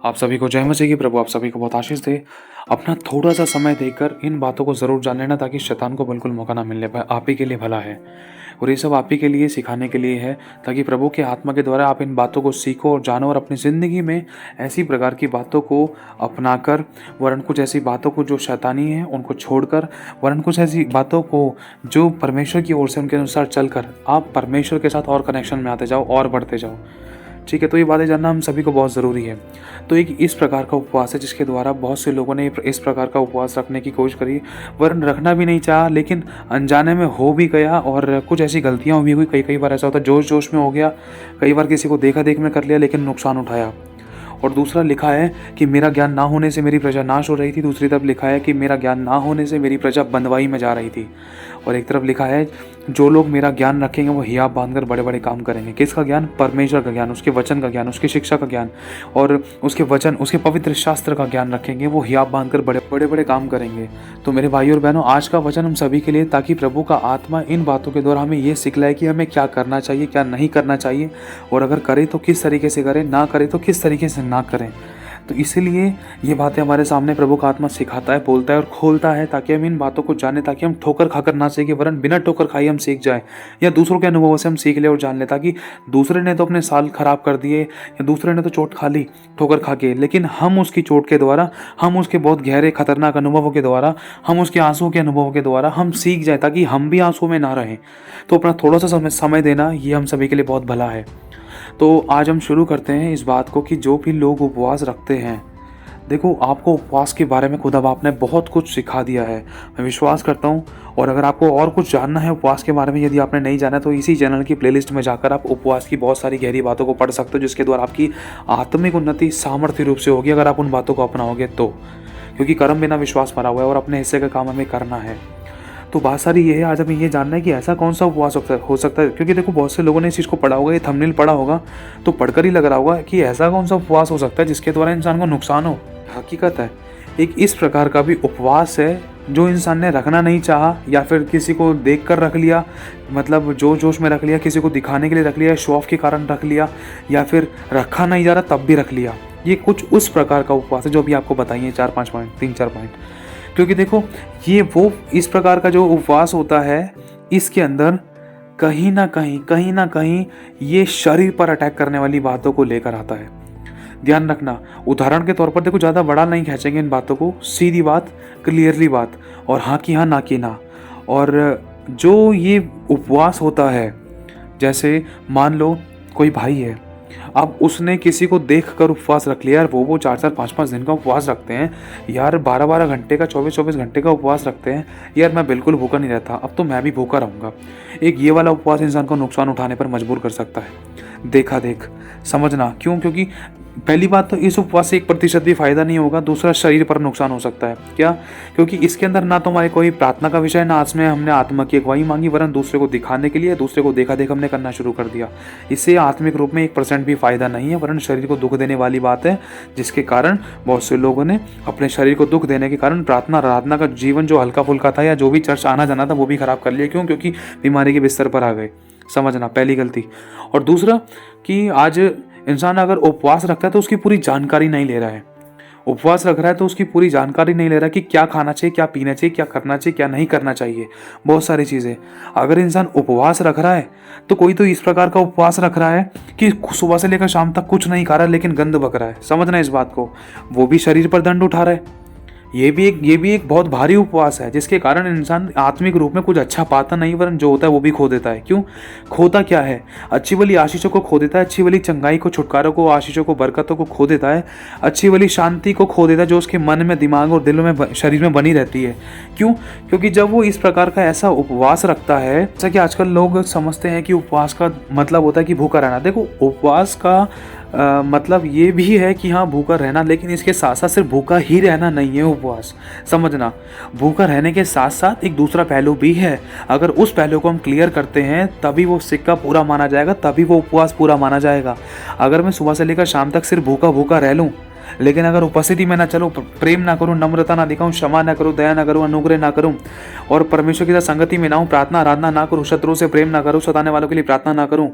आप सभी को जय मसीह की। प्रभु आप सभी को बहुत आशीष दे। अपना थोड़ा सा समय देकर इन बातों को ज़रूर जान लेना, ताकि शैतान को बिल्कुल मौका ना मिलने पाए। आप ही के लिए भला है और ये सब आप ही के लिए सिखाने के लिए है, ताकि प्रभु के आत्मा के द्वारा आप इन बातों को सीखो और जानो और अपनी ज़िंदगी में ऐसी प्रकार की बातों को अपनाकर, वरन कुछ ऐसी बातों को जो शैतानी है उनको छोड़कर, वरन कुछ ऐसी बातों को जो परमेश्वर की ओर से उनके अनुसार चलकर आप परमेश्वर के साथ और कनेक्शन में आते जाओ और बढ़ते जाओ। ठीक है, तो ये बातें जानना हम सभी को बहुत ज़रूरी है। तो एक इस प्रकार का उपवास है जिसके द्वारा बहुत से लोगों ने इस प्रकार का उपवास रखने की कोशिश करी, वरन रखना भी नहीं चाहा, लेकिन अनजाने में हो भी गया और कुछ ऐसी गलतियाँ भी हुई। कई बार ऐसा होता है जोश जोश में हो गया, कई बार किसी को देखा देख में कर लिया लेकिन नुकसान उठाया। और दूसरा लिखा है कि मेरा ज्ञान ना होने से मेरी प्रजा नाश हो रही थी, दूसरी तरफ लिखा है कि मेरा ज्ञान ना होने से मेरी प्रजा बंदवाई में जा रही थी। और एक तरफ लिखा है जो लोग मेरा ज्ञान रखेंगे वो हियाब बांधकर बड़े बड़े काम करेंगे। किसका ज्ञान? परमेश्वर का ज्ञान, उसके वचन का ज्ञान, उसकी शिक्षा का ज्ञान और उसके वचन, उसके पवित्र शास्त्र का ज्ञान रखेंगे, वो हियाब बांधकर बड़े बड़े काम करेंगे। तो मेरे भाई और बहनों, आज का वचन हम सभी के लिए, ताकि प्रभु का आत्मा इन बातों के द्वारा हमें ये सिखलाए कि हमें क्या करना चाहिए, क्या नहीं करना चाहिए, और अगर करें तो किस तरीके से करें, ना करें तो किस तरीके से ना करें। तो इसीलिए ये बातें हमारे सामने प्रभु का आत्मा सिखाता है, बोलता है और खोलता है, ताकि हम इन बातों को जानें, ताकि हम ठोकर खाकर ना सीखें, वरन बिना ठोकर खाई हम सीख जाएं, या दूसरों के अनुभवों से हम सीख लें और जान लें। ताकि दूसरे ने तो अपने साल खराब कर दिए, या दूसरे ने तो चोट खा ली ठोकर खा के, लेकिन हम उसकी चोट के द्वारा, हम उसके बहुत गहरे खतरनाक अनुभवों के द्वारा, हम उसके आंसुओं के अनुभवों के द्वारा हम सीख जाए, ताकि हम भी आंसुओं में ना रहें। तो अपना थोड़ा सा समय देना, ये हम सभी के लिए बहुत भला है। तो आज हम शुरू करते हैं इस बात को कि जो भी लोग उपवास रखते हैं, देखो, आपको उपवास के बारे में खुदा बाप ने बहुत कुछ सिखा दिया है, मैं विश्वास करता हूँ। और अगर आपको और कुछ जानना है उपवास के बारे में, यदि आपने नहीं जाना, तो इसी चैनल की प्लेलिस्ट में जाकर आप उपवास की बहुत सारी गहरी बातों को पढ़ सकते हो, जिसके द्वारा आपकी आत्मिक उन्नति सामर्थ्य रूप से होगी, अगर आप उन बातों को अपनाओगे तो। क्योंकि कर्म बिना विश्वास मरा हुआ है और अपने हिस्से का काम हमें करना है। तो बात सारी ये है, आज हमें ये जानना है कि ऐसा कौन सा उपवास हो सकता है। क्योंकि देखो, बहुत से लोगों ने इस चीज़ को पढ़ा होगा, ये थंबनेल पढ़ा होगा, तो पढ़कर ही लग रहा होगा कि ऐसा कौन सा उपवास हो सकता है जिसके द्वारा इंसान को नुकसान हो। हकीकत है, एक इस प्रकार का भी उपवास है जो इंसान ने रखना नहीं चाहा, या फिर किसी को देख कर रख लिया, मतलब जोश में रख लिया, किसी को दिखाने के लिए रख लिया, शो ऑफ के कारण रख लिया, या फिर रखा नहीं जा रहा तब भी रख लिया। ये कुछ उस प्रकार का उपवास है जो अभी आपको बताइए 4-5 पॉइंट, 3-4 पॉइंट। क्योंकि देखो, ये वो इस प्रकार का जो उपवास होता है, इसके अंदर कहीं ना कहीं ये शरीर पर अटैक करने वाली बातों को लेकर आता है। ध्यान रखना, उदाहरण के तौर पर देखो, ज़्यादा बड़ा नहीं खींचेंगे इन बातों को, सीधी बात, क्लियरली बात, और हाँ की हाँ, ना की ना। और जो ये उपवास होता है, जैसे मान लो कोई भाई है, अब उसने किसी को देख कर उपवास रख लिया, यार वो 4-4, 5-5 दिन का उपवास रखते हैं, यार 12-12 घंटे का, 24-24 घंटे का उपवास रखते हैं, यार मैं बिल्कुल भूखा नहीं रहता, अब तो मैं भी भूखा रहूँगा। एक ये वाला उपवास इंसान को नुकसान उठाने पर मजबूर कर सकता है। देखा देख, समझना क्यों? क्योंकि पहली बात तो इस उपवास से 1% भी फायदा नहीं होगा, दूसरा शरीर पर नुकसान हो सकता है। क्या? क्योंकि इसके अंदर ना तो हमारे कोई प्रार्थना का विषय, ना इसमें हमने आत्मा की अगुवाई मांगी, वरन दूसरे को दिखाने के लिए, दूसरे को देखा देख हमने करना शुरू कर दिया। इससे आत्मिक रूप में 1% भी फायदा नहीं है, वरन शरीर को दुख देने वाली बात है, जिसके कारण बहुत से लोगों ने अपने शरीर को दुख देने के कारण प्रार्थना आराधना का जीवन जो हल्का फुल्का था, या जो भी चर्च आना जाना था, वो भी खराब कर लिया। क्यों? क्योंकि बीमारी के बिस्तर पर आ गए। समझना, पहली गलती। और दूसरा कि आज इंसान अगर उपवास रखता है तो उसकी पूरी जानकारी नहीं ले रहा है। उपवास रख रहा है तो उसकी पूरी जानकारी नहीं ले रहा कि क्या खाना चाहिए, क्या पीना चाहिए, क्या करना चाहिए, क्या नहीं करना चाहिए, बहुत सारी चीज़ें। अगर इंसान उपवास रख रहा है तो कोई तो इस प्रकार का उपवास रख रहा है कि सुबह से लेकर शाम तक कुछ नहीं खा रहा है, लेकिन गंद बक रहा है। समझना इस बात को, वो भी शरीर पर दंड उठा रहा है। ये भी एक बहुत भारी उपवास है, जिसके कारण इंसान आत्मिक रूप में कुछ अच्छा पाता नहीं, वरन जो होता है वो भी खो देता है। क्यों खोता? क्या है? अच्छी वाली आशीषों को खो देता है, अच्छी वाली चंगाई को, छुटकारों को, आशीषों को, बरकतों को खो देता है, अच्छी वाली शांति को खो देता है, जो उसके मन में, दिमाग और दिल में, शरीर में बनी रहती है। क्यों? क्योंकि जब वो इस प्रकार का ऐसा उपवास रखता है, जैसा कि आजकल लोग समझते हैं कि उपवास का मतलब होता है कि भूखा रहना। देखो, उपवास का मतलब ये भी है कि हाँ भूखा रहना, लेकिन इसके साथ साथ सिर्फ भूखा ही रहना नहीं है उपवास। समझना, भूखा रहने के साथ साथ एक दूसरा पहलू भी है। अगर उस पहलू को हम क्लियर करते हैं, तभी वो सिक्का पूरा माना जाएगा, तभी वो उपवास पूरा माना जाएगा। अगर मैं सुबह से लेकर शाम तक सिर्फ भूखा रह लूँ, लेकिन अगर उपस्थिति में ना चलूँ, प्रेम ना करूँ, नम्रता ना दिखाऊँ, क्षमा ना करूँ, दया ना करूँ, अनुग्रह ना करूँ, और परमेश्वर की साथ संगति में ना हूँ, प्रार्थना आराधना ना करूँ, शत्रुओं से प्रेम ना करूँ, सताने वालों के लिए प्रार्थना ना करूँ,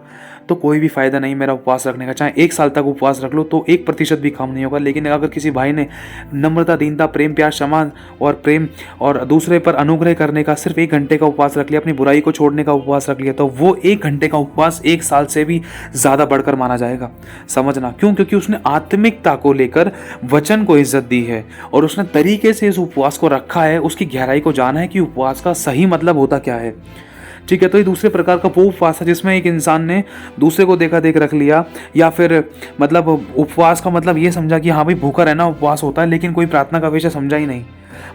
तो कोई भी फ़ायदा नहीं मेरा उपवास रखने का। चाहे 1 साल तक उपवास रख लो तो 1% भी कम नहीं होगा। लेकिन अगर किसी भाई ने नम्रता, दीनता, प्रेम, प्यार, क्षमा और प्रेम और दूसरे पर अनुग्रह करने का सिर्फ 1 घंटे का उपवास रख लिया, अपनी बुराई को छोड़ने का उपवास रख लिया, तो वो 1 घंटे का उपवास 1 साल से भी ज़्यादा बढ़कर माना जाएगा। समझना क्यों? क्योंकि उसने आत्मिकता को लेकर वचन को इज्जत दी है और उसने तरीके से इस उपवास को रखा है, उसकी गहराई को जाना है कि उपवास का सही मतलब होता क्या है। ठीक है, तो ये दूसरे प्रकार का वो उपवास है जिसमें एक इंसान ने दूसरे को देखा देख रख लिया, या फिर मतलब उपवास का मतलब ये समझा कि हाँ भाई भूखा रहना उपवास होता है, लेकिन कोई प्रार्थना का विषय समझा ही नहीं।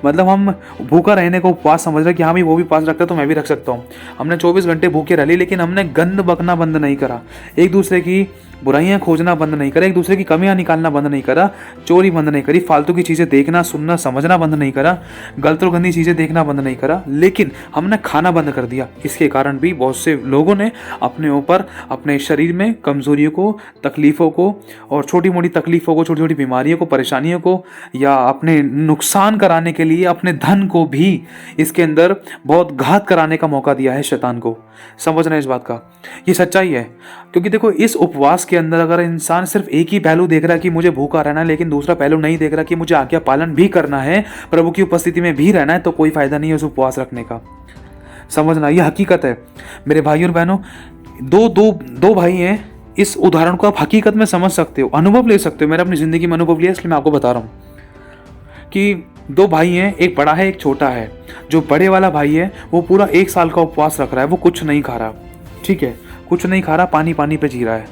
मतलब हम भूखा रहने को उपवास समझ रहे कि हाँ भाई वो भी उपवास रखता है तो मैं भी रख सकता हूँ। हमने 24 घंटे भूखे रह ली, लेकिन हमने गंद बकना बंद नहीं करा, एक दूसरे की बुराइयां खोजना बंद नहीं करा, एक दूसरे की कमियां निकालना बंद नहीं करा, चोरी बंद नहीं करी, फालतू की चीज़ें देखना, सुनना, समझना बंद नहीं करा, गलत और गंदी चीज़ें देखना बंद नहीं करा, लेकिन हमने खाना बंद कर दिया। इसके कारण भी बहुत से लोगों ने अपने ऊपर, अपने शरीर में कमजोरियों को, तकलीफ़ों को और छोटी मोटी तकलीफ़ों को, छोटी छोटी बीमारियों को, परेशानियों को या अपने नुकसान कराने के लिए अपने धन को भी इसके अंदर बहुत घात कराने का मौका दिया है शैतान को। समझना इस बात का, ये सच्चाई है। क्योंकि देखो इस उपवास के अंदर अगर इंसान सिर्फ एक ही पहलू देख रहा है कि मुझे भूखा रहना है, लेकिन दूसरा पहलू नहीं देख रहा कि मुझे आज्ञा पालन भी करना है, प्रभु की उपस्थिति में भी रहना है, तो कोई फायदा नहीं है उस उपवास रखने का। समझना, ये हकीकत है मेरे भाई और बहनों। दो भाई हैं, इस उदाहरण को आप हकीकत में समझ सकते हो, अनुभव ले सकते हो। मैंने अपनी जिंदगी में अनुभव लिया, इसलिए मैं आपको बता रहा हूँ कि 2 भाई हैं, एक बड़ा है एक छोटा है। जो बड़े वाला भाई है वो पूरा 1 साल का उपवास रख रहा है, वो कुछ नहीं खा रहा। ठीक है, कुछ नहीं खा रहा, पानी पानी पे जी रहा है,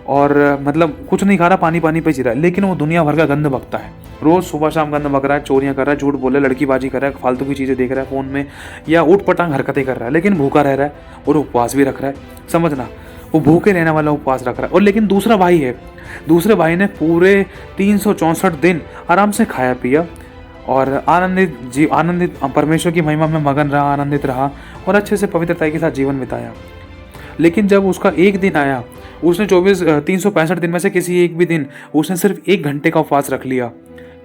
और मतलब कुछ नहीं खा रहा, पानी पानी पे जी रहा है, लेकिन वो दुनिया भर का गंद बकता है। रोज सुबह शाम गंद बक रहा है, चोरियां कर रहा है, झूठ बोल रहा है, लड़कीबाजी कर रहा है, फालतू की चीज़ें देख रहा है फ़ोन में, या ऊट पटांग हरकतें कर रहा है, लेकिन भूखा रह रहा है और उपवास भी रख रहा है। समझना, वो भूखे रहने वाला उपवास रख रहा है। और लेकिन दूसरा भाई है, दूसरे भाई ने पूरे 364 दिन आराम से खाया पिया और आनंदित परमेश्वर की महिमा में मगन रहा, आनंदित रहा और अच्छे से पवित्रता के साथ जीवन बिताया। लेकिन जब उसका एक दिन आया, उसने 365 दिन में से किसी एक भी दिन उसने सिर्फ 1 घंटे का उपवास रख लिया।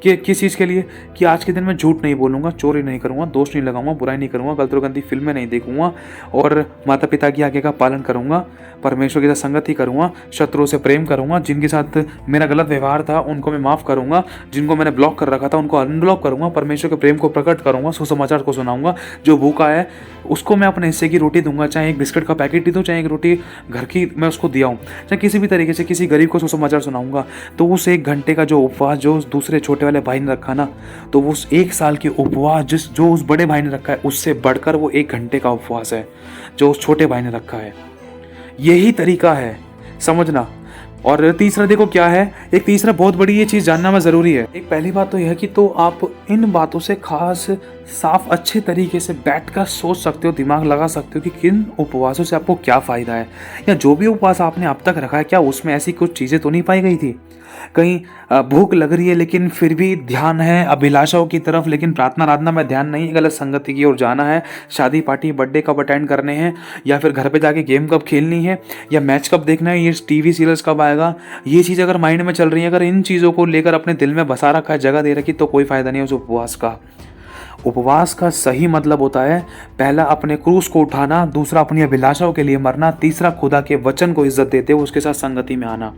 कि किस चीज़ के लिए? कि आज के दिन मैं झूठ नहीं बोलूँगा, चोरी नहीं करूँगा, दोष नहीं लगाऊंगा, बुराई नहीं करूँगा, गलत और गंदी फिल्में नहीं देखूंगा और माता पिता की आज्ञा का पालन करूँगा, परमेश्वर के साथ संगति करूँगा, शत्रुओं से प्रेम करूँगा, जिनके साथ मेरा गलत व्यवहार था उनको मैं माफ़ करूँगा, जिनको मैंने ब्लॉक कर रखा था उनको अनब्लॉक करूँगा, परमेश्वर के प्रेम को प्रकट करूँगा, सुसमाचार को सुनाऊँगा, जो भूखा है उसको मैं अपने हिस्से की रोटी दूंगा, चाहे एक बिस्किट का पैकेट ही दूँ, चाहे एक रोटी घर की मैं उसको दिया हूँ, चाहे किसी भी तरीके से किसी गरीब को सुसमाचार सुनाऊँगा। तो उस 1 घंटे का जो उपवास जो उस दूसरे छोटे वाले भाई ने रखा ना, तो उस 1 साल के उपवास जो उस बड़े भाई ने रखा है, उससे बढ़कर वो 1 घंटे का उपवास है जो उस छोटे भाई ने रखा है। यही तरीका है, समझना। और तीसरा देखो क्या है, एक तीसरा बहुत बड़ी ये चीज़ जानना में ज़रूरी है। एक पहली बात तो यह है कि तो आप इन बातों से खास साफ अच्छे तरीके से बैठकर सोच सकते हो, दिमाग लगा सकते हो कि किन उपवासों से आपको क्या फ़ायदा है, या जो भी उपवास आपने अब तक रखा है क्या उसमें ऐसी कुछ चीज़ें तो नहीं पाई गई थी। कहीं भूख लग रही है लेकिन फिर भी ध्यान है अभिलाषाओं की तरफ, लेकिन प्रार्थना आराधना में ध्यान नहीं, गलत संगति की ओर जाना है, शादी पार्टी बर्थडे कब अटेंड करने हैं, या फिर घर पे जाके गेम कब खेलनी है, या मैच कब देखना है, ये टीवी सीरियल्स कब आएगा, ये चीज़ अगर माइंड में चल रही है, अगर इन चीज़ों को लेकर अपने दिल में बसा रखा है, जगह दे रखी, तो कोई फ़ायदा नहीं है उस उपवास का। उपवास का सही मतलब होता है पहला अपने क्रूस को उठाना, दूसरा अपनी अभिलाषाओं के लिए मरना, तीसरा खुदा के वचन को इज्जत देते हुए उसके साथ संगति में आना,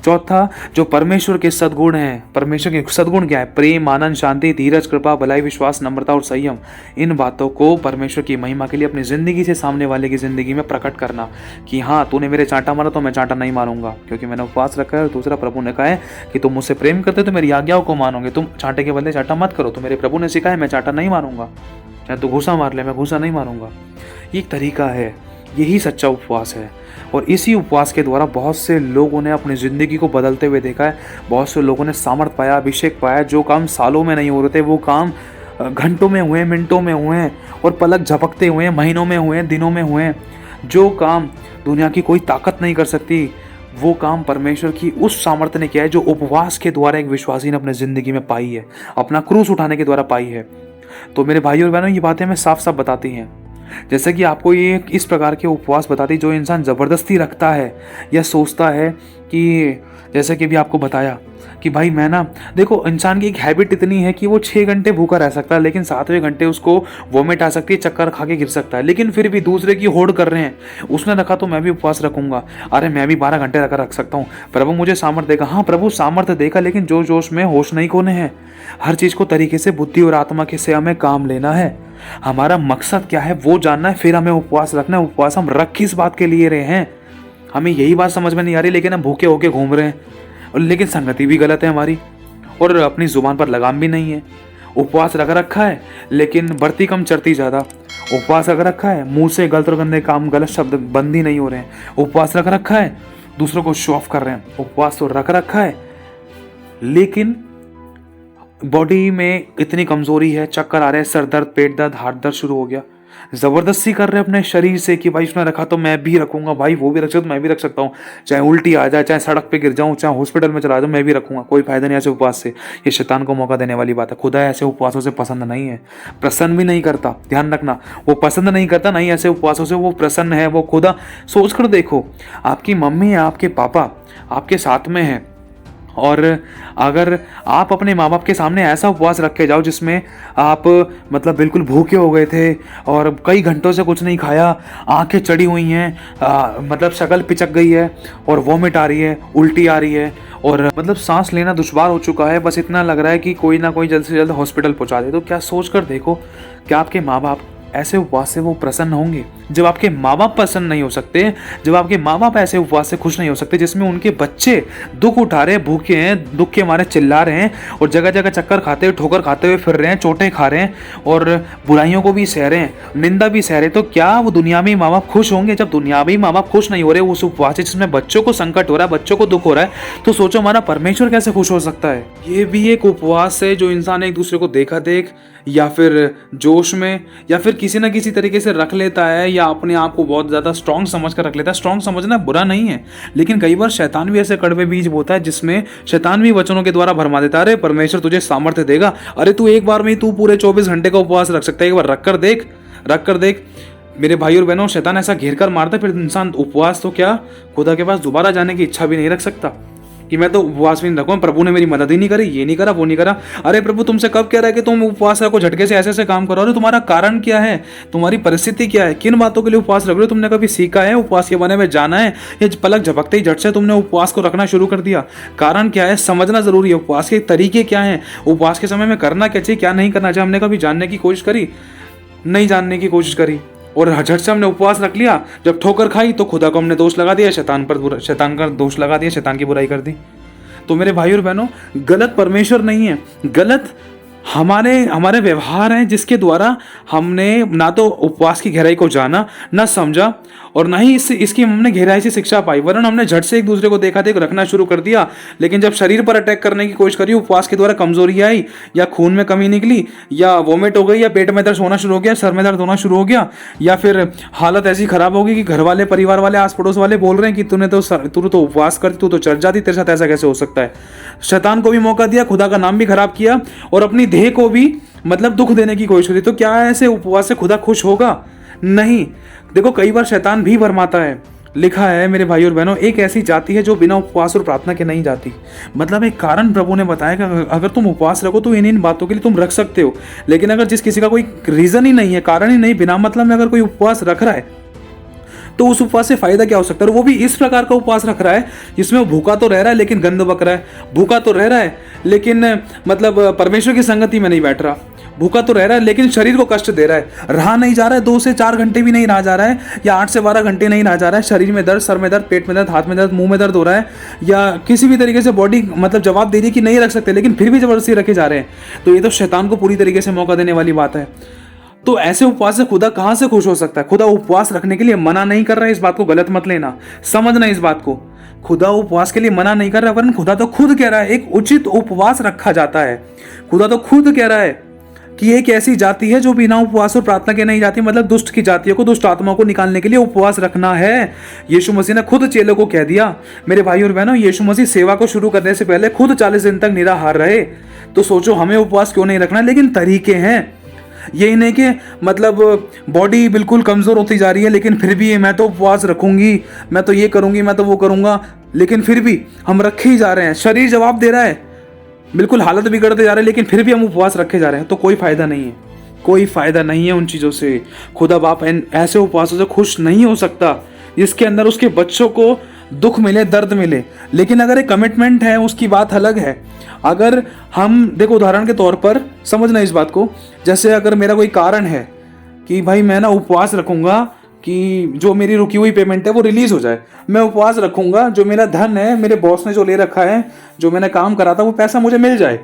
चौथा जो परमेश्वर के सद्गुण हैं। परमेश्वर के सद्गुण क्या है? प्रेम, आनंद, शांति, धीरज, कृपा, भलाई, विश्वास, नम्रता और संयम। इन बातों को परमेश्वर की महिमा के लिए अपनी जिंदगी से सामने वाले की जिंदगी में प्रकट करना कि हाँ तूने मेरे चांटा मारा तो मैं चांटा नहीं मारूंगा, क्योंकि मैंने उपवास रखा है। और दूसरा, प्रभु ने कहा है कि तुम मुझसे प्रेम करते तो मेरी आज्ञाओं को मानोगे, तुम चांटे के बदले चांटा मत करो, तो मेरे प्रभु ने सिखाया मैं चांटा नहीं मारूंगा, चाहे तू घूसा मार ले मैं घूसा नहीं मारूंगा। ये एक तरीका है, यही सच्चा उपवास है। और इसी उपवास के द्वारा बहुत से लोगों ने अपनी ज़िंदगी को बदलते हुए देखा है। बहुत से लोगों ने सामर्थ पाया, अभिषेक पाया। जो काम सालों में नहीं हो रहे थे वो काम घंटों में हुए, मिनटों में हुए और पलक झपकते हुए, महीनों में हुए, दिनों में हुए। जो काम दुनिया की कोई ताकत नहीं कर सकती वो काम परमेश्वर की उस सामर्थ्य ने किया है जो उपवास के द्वारा एक विश्वासी ने अपनी ज़िंदगी में पाई है, अपना क्रूस उठाने के द्वारा पाई है। तो मेरे भाई और बहनों, ये बातें हमें साफ साफ बताती हैं। जैसे कि आपको ये इस प्रकार के उपवास बताती जो इंसान ज़बरदस्ती रखता है या सोचता है कि जैसे कि भी आपको बताया कि भाई मैं ना, देखो इंसान की एक हैबिट इतनी है कि वो 6 घंटे भूखा रह सकता है, लेकिन 7वें घंटे उसको वोमिट आ सकती है, चक्कर खा के गिर सकता है, लेकिन फिर भी दूसरे की होड़ कर रहे हैं। उसने रखा तो मैं भी उपवास रखूंगा। अरे मैं भी 12 घंटे रख सकता हूँ, प्रभु मुझे सामर्थ्य देगा। हाँ प्रभु सामर्थ्य देगा, लेकिन जो जोश में होश नहीं खोने हैं। हर चीज़ को तरीके से बुद्धि और आत्मा के से हमें काम लेना है। हमारा मकसद क्या है वो जानना है, फिर हमें उपवास रखना है। उपवास हम रख किस बात के लिए रहे हैं, हमें यही बात समझ में नहीं आ रही, लेकिन हम भूखे होके घूम रहे हैं। और लेकिन संगति भी गलत है हमारी, और अपनी जुबान पर लगाम भी नहीं है। उपवास रख रखा है लेकिन बढ़ती कम चढ़ती ज़्यादा। उपवास रख रखा है, मुंह से गलत और गंदे काम, गलत शब्द बंद ही नहीं हो रहे हैं। उपवास रख रखा है, दूसरों को शो ऑफ कर रहे हैं। उपवास तो रख रखा है लेकिन बॉडी में इतनी कमजोरी है, चक्कर आ रहे हैं, सर दर्द, पेट दर्द, हाथ दर्द शुरू हो गया। जबरदस्ती कर रहे हैं अपने शरीर से कि भाई उसने रखा तो मैं भी रखूंगा, भाई वो भी रख सकता तो मैं भी रख सकता हूँ। चाहे उल्टी आ जाए, चाहे सड़क पे गिर जाऊं, चाहे हॉस्पिटल में चला जाऊं, मैं भी रखूंगा। कोई फायदा नहीं ऐसे उपवास से। ये शैतान को मौका देने वाली बात है। खुदा ऐसे उपवासों से पसंद नहीं है, प्रसन्न भी नहीं करता। ध्यान रखना, वो पसंद नहीं करता, नहीं ऐसे उपवासों से वो प्रसन्न है। वो खुदा सोच कर देखो, आपकी मम्मी या आपके पापा आपके साथ में है, और अगर आप अपने माँ बाप के सामने ऐसा उपवास रख के जाओ जिसमें आप मतलब बिल्कुल भूखे हो गए थे और कई घंटों से कुछ नहीं खाया, आंखें चढ़ी हुई हैं, मतलब शक्ल पिचक गई है और वॉमिट आ रही है, उल्टी आ रही है, और मतलब सांस लेना दुश्वार हो चुका है, बस इतना लग रहा है कि कोई ना कोई जल्द से जल्द हॉस्पिटल पहुंचा दे, तो क्या सोच कर देखो, क्या आपके माँ बाप ऐसे उपवास से वो प्रसन्न होंगे? जब आपके माँ बाप प्रसन्न नहीं हो सकते, जब आपके माँ बाप ऐसे उपवास से खुश नहीं हो सकते जिसमें उनके बच्चे दुख उठा रहे हैं, भूखे हैं, दुख के मारे चिल्ला रहे हैं और जगह जगह चक्कर खाते हुए, ठोकर खाते हुए फिर रहे हैं, चोटें खा रहे हैं और बुराइयों को भी सह रहे हैं, निंदा भी सह रहे हैं, तो क्या वो दुनियावी माँ बाप खुश होंगे? जब दुनियावी माँ बाप खुश नहीं हो रहे उस उपवास से जिसमें बच्चों को संकट हो रहा है, बच्चों को दुख हो रहा है, तो सोचो हमारा परमेश्वर कैसे खुश हो सकता है। ये भी एक उपवास है जो इंसान एक दूसरे को देखा देख या फिर जोश में या फिर किसी ना किसी तरीके से रख लेता है, या अपने आप को बहुत ज़्यादा स्ट्रांग समझ कर रख लेता है। स्ट्रांग समझना बुरा नहीं है, लेकिन कई बार शैतान भी ऐसे कड़वे बीज बोता है जिसमें शैतान भी वचनों के द्वारा भरमा देता है। अरे परमेश्वर तुझे सामर्थ्य देगा, अरे तू एक बार में ही तू पूरे 24 घंटे का उपवास रख सकता है, एक बार रख कर देख। मेरे भाई और बहनों, शैतान ऐसा घेर कर मारता है, फिर इंसान उपवास तो क्या खुदा के पास दोबारा जाने की इच्छा भी नहीं रख सकता कि मैं तो उपवास भी नहीं रखूँ, प्रभु ने मेरी मदद ही नहीं करी, ये नहीं करा, वो नहीं करा। अरे प्रभु तुमसे कब कह रहा है कि तुम उपवास रखो, झटके से ऐसे ऐसे काम करो? अरे तुम्हारा कारण क्या है, तुम्हारी परिस्थिति क्या है, किन बातों के लिए उपवास रख रहे हो? तुमने कभी सीखा है उपवास के बारे में, जाना है? ये पलक झपकते ही झट से तुमने उपवास को रखना शुरू कर दिया। कारण क्या है, समझना जरूरी है। उपवास के तरीके क्या है, उपवास के समय में करना क्या चाहिए, क्या नहीं करना चाहिए, हमने कभी जानने की कोशिश करी? नहीं जानने की कोशिश करी और झट से हमने उपवास रख लिया। जब ठोकर खाई तो खुदा को हमने दोष लगा दिया, शैतान का दोष लगा दिया, शैतान की बुराई कर दी। तो मेरे भाई और बहनों, गलत परमेश्वर नहीं है, गलत हमारे व्यवहार हैं जिसके द्वारा हमने ना तो उपवास की गहराई को जाना, ना समझा, और ना ही इसकी हमने गहराई से शिक्षा पाई, वरन हमने झट से एक दूसरे को देखा देख रखना शुरू कर दिया। लेकिन जब शरीर पर अटैक करने की कोशिश करी, उपवास के द्वारा कमजोरी आई, या खून में कमी निकली, या वोमिट हो गई, या पेट में दर्द होना शुरू हो गया, सर में दर्द होना शुरू हो गया, या फिर हालत ऐसी खराब होगी कि घर वाले, परिवार वाले, आस पड़ोस वाले बोल रहे हैं कि तू तो उपवास करती, तू तो चढ़ जाती, तेरे साथ ऐसा कैसे हो सकता है? शैतान को भी मौका दिया, खुदा का नाम भी खराब किया और अपनी देह को भी मतलब दुख देने की कोशिश करी। तो क्या ऐसे उपवास से खुदा खुश होगा? नहीं। देखो कई बार शैतान भी भरमाता है। लिखा है मेरे भाई और बहनों, एक ऐसी जाति है जो बिना उपवास और प्रार्थना के नहीं जाती। मतलब एक कारण प्रभु ने बताया कि अगर तुम उपवास रखो तो इन बातों के लिए तुम रख सकते हो, लेकिन अगर जिस किसी का कोई रीजन ही नहीं है, कारण ही नहीं, बिना मतलब में अगर कोई उपवास रख रहा है तो उस उपवास से फायदा क्या हो सकता है? और वो भी इस प्रकार का उपवास रख रहा है जिसमें वो भूखा तो रह रहा है लेकिन गंद बक रहा है, भूखा तो रह रहा है लेकिन मतलब परमेश्वर की संगति में नहीं बैठ रहा, भूखा तो रह रहा है लेकिन शरीर को कष्ट दे रहा है, रहा नहीं जा रहा है, 2 से 4 घंटे भी नहीं रहा जा रहा है, या 8 से 12 घंटे नहीं रहा जा रहा है, शरीर में दर्द, सर में दर्द, पेट में दर्द, हाथ में दर्द, मुंह में दर्द हो रहा है, या किसी भी तरीके से बॉडी मतलब जवाब दे रही है कि नहीं रख सकते, लेकिन फिर भी जबरदस्ती रखे जा रहे हैं। तो ये तो शैतान को पूरी तरीके से मौका देने वाली बात है। तो ऐसे उपवास से खुदा कहां से खुश हो सकता है? खुदा उपवास रखने के लिए मना नहीं कर रहा है, इस बात को गलत मत लेना, समझना इस बात को। खुदा उपवास के लिए मना नहीं कर रहा है, वरन खुदा तो खुद कह रहा है एक उचित उपवास रखा जाता है। खुदा तो खुद कह रहा है कि एक ऐसी जाति है जो बिना उपवास और प्रार्थना के नहीं जाती, मतलब दुष्ट की जातियों को, दुष्ट आत्माओं को निकालने के लिए उपवास रखना है। यीशु मसीह ने खुद चेलों को कह दिया। मेरे भाई और बहनों, यीशु मसीह सेवा को शुरू करने से पहले खुद 40 दिन तक निराहार रहे। तो सोचो हमें उपवास क्यों नहीं रखना? लेकिन तरीके हैं, यही नहीं कि मतलब बॉडी बिल्कुल कमज़ोर होती जा रही है लेकिन फिर भी मैं तो उपवास रखूंगी, मैं तो ये करूंगी, मैं तो वो करूंगा। लेकिन फिर भी हम रखे ही जा रहे हैं, शरीर जवाब दे रहा है, बिल्कुल हालत बिगड़ते जा रहे हैं, लेकिन फिर भी हम उपवास रखे जा रहे हैं, तो कोई फायदा नहीं है, कोई फायदा नहीं है उन चीज़ों से। खुदा बाप ऐसे उपवासों से खुश नहीं हो सकता जिसके अंदर उसके बच्चों को दुख मिले, दर्द मिले। लेकिन अगर एक कमिटमेंट है, उसकी बात अलग है। अगर हम देखो, उदाहरण के तौर पर समझना इस बात को, जैसे अगर मेरा कोई कारण है कि भाई मैं ना उपवास रखूंगा कि जो मेरी रुकी हुई पेमेंट है वो रिलीज हो जाए, मैं उपवास रखूंगा, जो मेरा धन है, मेरे बॉस ने जो ले रखा है, जो मैंने काम करा था, वो पैसा मुझे मिल जाए।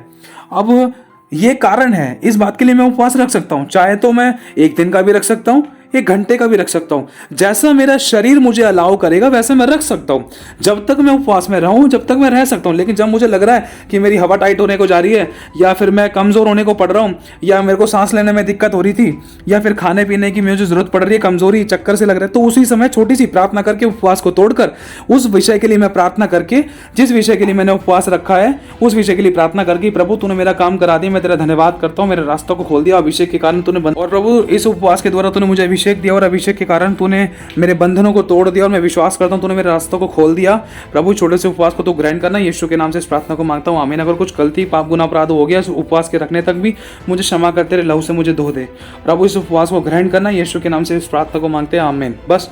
अब ये कारण है, इस बात के लिए मैं उपवास रख सकता हूँ। चाहे तो मैं 1 दिन का भी रख सकता हूँ, 1 घंटे का भी रख सकता हूँ, जैसा मेरा शरीर मुझे अलाउ करेगा वैसे मैं रख सकता हूँ। जब तक मैं उपवास में रहूँ, जब तक मैं रह सकता हूँ। लेकिन जब मुझे लग रहा है कि मेरी हवा टाइट होने को जा रही है, या फिर मैं कमज़ोर होने को पड़ रहा हूँ, या मेरे को सांस लेने में दिक्कत हो रही थी, या फिर खाने पीने की मुझे ज़रूरत पड़ रही है, कमज़ोरी चक्कर से लग रहा है, तो उसी समय छोटी सी प्रार्थना करके उपवास को तोड़कर उस विषय के लिए मैं प्रार्थना करके, जिस विषय के लिए मैंने उपवास रखा है उस विषय के लिए प्रार्थना करके, प्रभु तूने मेरा काम करा दिया, मैं तेरा धन्यवाद करता हूँ, मेरे रास्तों को खोल दिया, अभिषेक के कारण तूने और प्रभु इस उपवास के द्वारा तूने मुझे अभिषेक दिया, और अभिषेक के कारण तूने मेरे बंधनों को तोड़ दिया, और मैं विश्वास करता हूँ तूने मेरे रास्तों को खोल दिया। प्रभु छोटे से उपवास को तो ग्रहण करना, यीशु के नाम से इस प्रार्थना को मांगता हूँ, आमीन। अगर कुछ गलती, पाप, गुनाह, अपराध हो गया इस उपवास के रखने तक भी, मुझे क्षमा कर, तेरे लहू से मुझे धो दे। प्रभु इस उपवास को ग्रहण करना, यीशु के नाम से इस प्रार्थना को मांगते हैं, आमीन। बस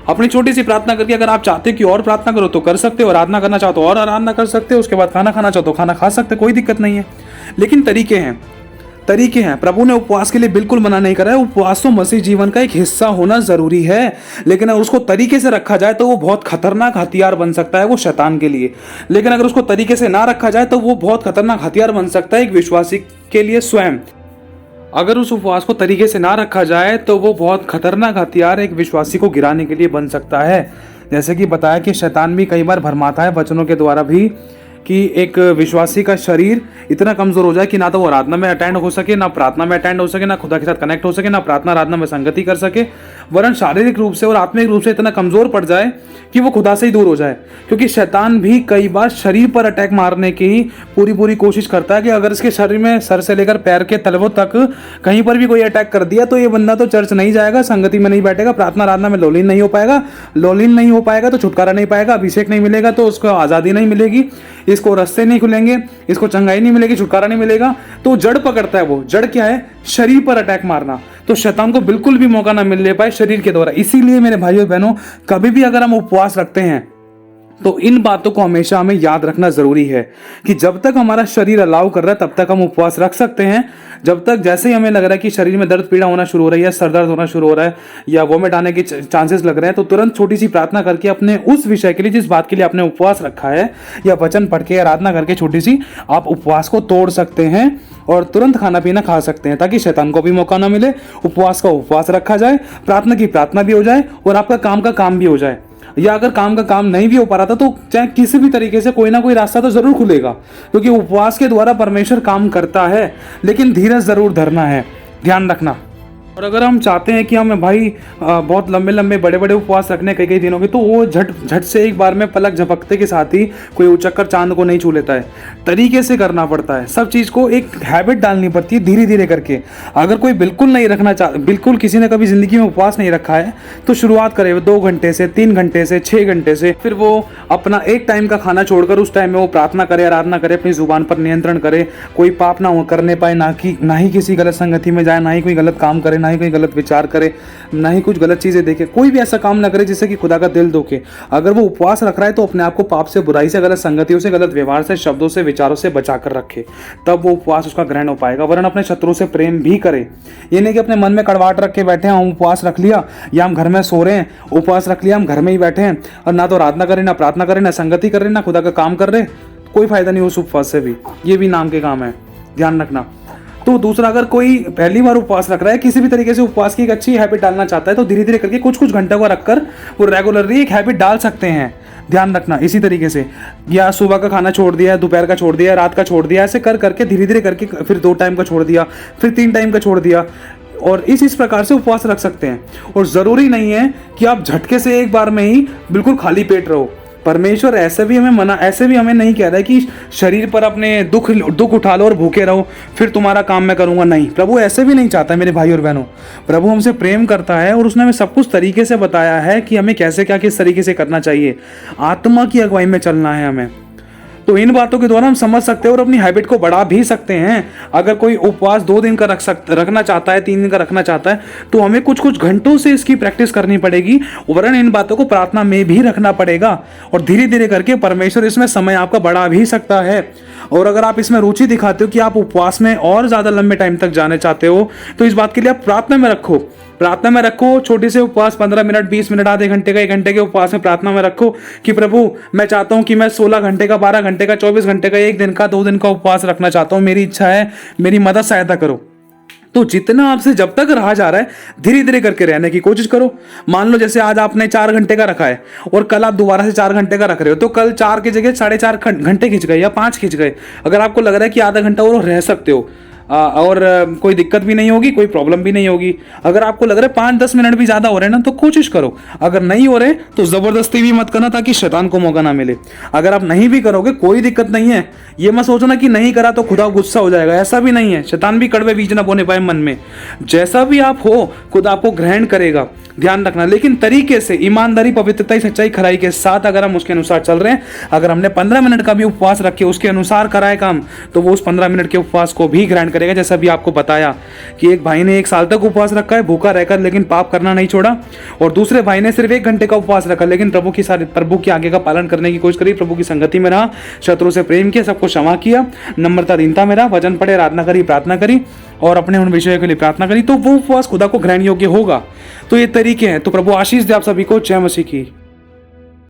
अपनी छोटी सी प्रार्थना करके, अगर आप चाहते हो कि और प्रार्थना करो तो कर सकते हो, आराधना करना चाहो तो और आराधना कर सकते हो, उसके बाद खाना खाना चाहो तो खाना खा सकते हो, कोई दिक्कत नहीं है। लेकिन तरीके हैं। प्रभु ने उपवास के लिए बिल्कुल मना नहीं करा है। उपवास तो मसीह जीवन का एक हिस्सा होना जरूरी है, लेकिन अगर उसको तरीके से रखा जाए तो वो बहुत खतरनाक हथियार बन सकता है वो शैतान के लिए। लेकिन अगर उसको तरीके से ना रखा जाए तो वो बहुत खतरनाक हथियार बन सकता है एक विश्वासी के लिए स्वयं। अगर उस उपवास को तरीके से ना रखा जाए तो वो बहुत खतरनाक हथियार एक विश्वासी को गिराने के लिए बन सकता है। जैसे कि बताया कि शैतान भी कई बार भरमाता है वचनों के द्वारा भी, कि एक विश्वासी का शरीर इतना कमजोर हो जाए कि ना तो वो आराधना में अटेंड हो सके, ना प्रार्थना में अटेंड हो सके, ना खुदा के साथ कनेक्ट हो सके, ना प्रार्थना आराधना में संगति कर सके, वरन शारीरिक रूप से और आत्मिक रूप से इतना कमजोर पड़ जाए कि वो खुदा से ही दूर हो जाए। क्योंकि शैतान भी कई बार शरीर पर अटैक मारने की पूरी कोशिश करता है कि अगर इसके शरीर में सर से लेकर पैर के तलवों तक कहीं पर भी कोई अटैक कर दिया तो ये बंदा तो चर्च नहीं जाएगा, संगति में नहीं बैठेगा, प्रार्थना आराधना में लोलीन नहीं हो पाएगा तो छुटकारा नहीं पाएगा, अभिषेक नहीं मिलेगा तो उसको आज़ादी नहीं मिलेगी, इसको रास्ते नहीं खुलेंगे, इसको चंगाई नहीं मिलेगी, छुटकारा नहीं मिलेगा। तो जड़ पकड़ता है। वो जड़ क्या है? शरीर पर अटैक मारना। तो शैतान को बिल्कुल भी मौका ना मिलने पाए शरीर के द्वारा। इसीलिए मेरे भाइयों बहनों, कभी भी अगर हम उपवास रखते हैं तो इन बातों को हमेशा हमें याद रखना जरूरी है कि जब तक हमारा शरीर अलाउ कर रहा है तब तक हम उपवास रख सकते हैं। जब तक जैसे ही हमें लग रहा है कि शरीर में दर्द पीड़ा होना शुरू हो रहा है, या सर दर्द होना शुरू हो रहा है, या वोमिट आने के चांसेस लग रहे हैं, तो तुरंत छोटी सी प्रार्थना करके अपने उस विषय के लिए, जिस बात के लिए आपने उपवास रखा है, या वचन पढ़ के आराधना करके छोटी सी आप उपवास को तोड़ सकते हैं और तुरंत खाना पीना खा सकते हैं, ताकि शैतान को भी मौका ना मिले। उपवास का उपवास रखा जाए, प्रार्थना की प्रार्थना भी हो जाए, और आपका काम का काम भी हो जाए। या अगर काम का काम नहीं भी हो पा रहा था तो चाहे किसी भी तरीके से कोई ना कोई रास्ता तो जरूर खुलेगा, क्योंकि उपवास के द्वारा परमेश्वर काम करता है। लेकिन धीरज जरूर धरना है, ध्यान रखना। और अगर हम चाहते हैं कि हमें भाई बहुत लंबे बड़े उपवास रखने कई दिनों के, तो वो झट से एक बार में पलक झपकते के साथ ही कोई उचक्कर चांद को नहीं छू लेता है। तरीके से करना पड़ता है, सब चीज़ को एक हैबिट डालनी पड़ती है, धीरे धीरे करके। अगर कोई बिल्कुल नहीं रखना बिल्कुल किसी ने कभी जिंदगी में उपवास नहीं रखा है, तो शुरुआत करे 2 घंटे से, 3 घंटे से, 6 घंटे से। फिर वो अपना एक टाइम का खाना छोड़कर उस टाइम में वो प्रार्थना करे, आराधना करे, अपनी जुबान पर नियंत्रण करे, कोई पाप ना करने पाए, ना ही किसी गलत संगति में जाए, ना ही कोई गलत काम करे, ना ही कोई गलत विचार करे, ना ही कुछ गलत चीजें देखे। कोई भी ऐसा काम ना करे जिससे कि खुदा का दिल दुखे। अगर वो उपवास रख रहा है तो अपने आप को पाप से, बुराई से, गलत संगतियों से, गलत व्यवहार से, शब्दों से, विचारों से बचा कर रखे, तब वो उपवास उसका ग्रहण हो पाएगा। वरन अपने शत्रु से प्रेम भी करे। ये नहीं कि अपने मन में कड़वाहट रख के बैठे हैं, हम उपवास रख लिया, या हम घर में सो रहे हैं, उपवास रख लिया, हम घर में ही बैठे हैं और ना तो आराधना करें, ना प्रार्थना करें, ना संगति करें, ना खुदा का काम कर रहे, कोई फायदा नहीं उस उपवास से भी। ये भी नाम के काम है, ध्यान रखना। तो दूसरा, अगर कोई पहली बार उपवास रख रहा है, किसी भी तरीके से उपवास की एक अच्छी हैबिट डालना चाहता है, तो धीरे धीरे करके कुछ घंटों को रखकर वो रेगुलरली एक हैबिट डाल सकते हैं। ध्यान रखना इसी तरीके से, या सुबह का खाना छोड़ दिया, दोपहर का छोड़ दिया, रात का छोड़ दिया, ऐसे कर करके धीरे धीरे करके फिर 2 टाइम का छोड़ दिया, फिर 3 टाइम का छोड़ दिया, और इस प्रकार से उपवास रख सकते हैं। और ज़रूरी नहीं है कि आप झटके से एक बार में ही बिल्कुल खाली पेट रहो। परमेश्वर ऐसे भी हमें नहीं कह रहा है कि शरीर पर अपने दुख उठा लो और भूखे रहो, फिर तुम्हारा काम मैं करूंगा। नहीं, प्रभु ऐसे भी नहीं चाहता मेरे भाई और बहनों। प्रभु हमसे प्रेम करता है और उसने हमें सब कुछ तरीके से बताया है कि हमें कैसे क्या किस तरीके से करना चाहिए। आत्मा की अगुवाई में चलना है हमें। तो इन बातों के द्वारा हम समझ सकते हैं और अपनी हैबिट को बढ़ा भी सकते हैं। अगर कोई उपवास 2 दिन का रखना चाहता है, 3 दिन का रखना चाहता है, तो हमें कुछ कुछ घंटों से इसकी प्रैक्टिस करनी पड़ेगी, वरन इन बातों को प्रार्थना में भी रखना पड़ेगा। और धीरे धीरे करके परमेश्वर इसमें समय आपका बढ़ा भी सकता है। और अगर आप इसमें रुचि दिखाते हो कि आप उपवास में और ज़्यादा लंबे टाइम तक जाने चाहते हो, तो इस बात के लिए आप प्रार्थना में रखो। प्रार्थना में रखो छोटे से उपवास, 15 मिनट, 20 मिनट, आधे घंटे का, 1 घंटे के उपवास में प्रार्थना में रखो कि प्रभु मैं चाहता हूं कि मैं 16 घंटे का, 12 घंटे का, 24 घंटे का, 1 दिन का, 2 दिन का उपवास रखना चाहता हूं। मेरी इच्छा है, मेरी मदद सहायता करो। तो जितना आपसे जब तक रहा जा रहा है धीरे धीरे करके रहने की कोशिश करो। मान लो जैसे आज आपने 4 घंटे का रखा है और कल आप दोबारा से 4 घंटे का रख रहे हो, तो कल 4 की जगह 4.5 घंटे खिंच गए या 5 खिंच गए। अगर आपको लग रहा है कि आधा घंटा और रह सकते हो और कोई दिक्कत भी नहीं होगी, कोई प्रॉब्लम भी नहीं होगी। अगर आपको लग रहा है 5-10 मिनट भी ज़्यादा हो रहे हैं ना, तो कोशिश करो। अगर नहीं हो रहे तो ज़बरदस्ती भी मत करना, ताकि शैतान को मौका ना मिले। अगर आप नहीं भी करोगे कोई दिक्कत नहीं है। ये मत सोचना कि नहीं करा तो खुदा गुस्सा हो जाएगा, ऐसा भी नहीं है। शैतान भी कड़वे बीज ना बोने पाए मन में। जैसा भी आप हो खुद आपको ग्रहण करेगा, ध्यान रखना। लेकिन तरीके से, ईमानदारी, पवित्रता, सच्चाई, खराई के साथ अगर हम उसके अनुसार चल रहे हैं, अगर हमने 15 मिनट का भी उपवास रखे, उसके अनुसार कराए काम, तो वो उस 15 मिनट के उपवास को भी ग्रहण करेगा। जैसा भी आपको बताया कि एक भाई ने 1 साल तक उपवास रखा है भूखा रहकर, लेकिन पाप करना नहीं छोड़ा, और दूसरे भाई ने सिर्फ 1 घंटे का उपवास रखा, लेकिन प्रभु की आज्ञा का पालन करने की कोशिश करी, प्रभु की संगति में रहा, शत्रु से प्रेम किया, सबको क्षमा किया, नम्रता, दीनता में रहा, वचन पढ़े, आराधना करी, प्रार्थना करी और अपने उन विषयों के लिए प्रार्थना करी, तो वो उपवास खुदा को ग्रहण योग्य होगा। तो ये तरीके हैं। तो प्रभु आशीष दे आप सभी को। जय मसीह की।